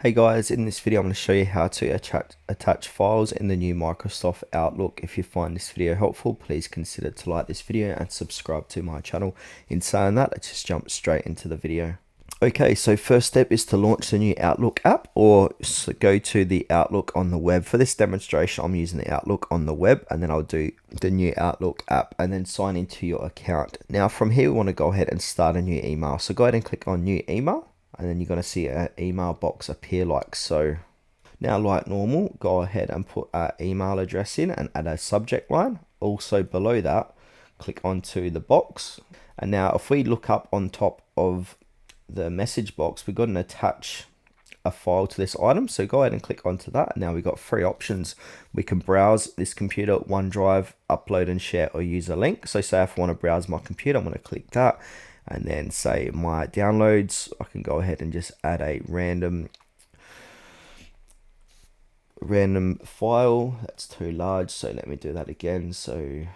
Hey guys, in this video I'm going to show you how to attach files in the new Microsoft Outlook. If you find this video helpful, please consider to like this video and subscribe to my channel. In saying that, let's just jump straight into the video. Okay, so first step is to launch the new Outlook app or go to the Outlook on the web. For this demonstration, I'm using the Outlook on the web, and then I'll do the new Outlook app and then sign into your account. Now from here, we want to go ahead and start a new email. So go ahead and click on new email, and then you're going to see an email box appear like so. Now, like normal, go ahead and put an email address in and add a subject line. Also below that, click onto the box. And now if we look up on top of the message box, we've got to attach a file to this item. So go ahead and click onto that. Now we've got three options. We can browse this computer, OneDrive, upload and share, or use a link. So say if I want to browse my computer, I'm going to click that. And then say my downloads, I can go ahead and just add a random file. That's too large, so let me do that again. So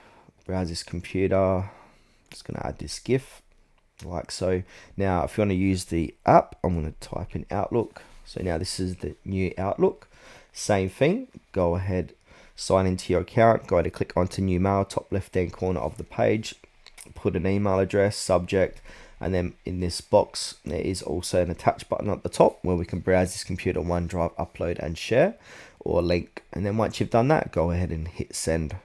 browse this computer, just going to add this GIF like so. Now if you want to use the app, I'm going to type in Outlook. So now this is the new Outlook. Same thing, go ahead, sign into your account, go ahead and click onto new mail, top left hand corner of the page, put an email address, subject, and then in this box there is also an attach button at the top where we can browse this computer, OneDrive, upload and share, or link. And then once you've done that, go ahead and hit send.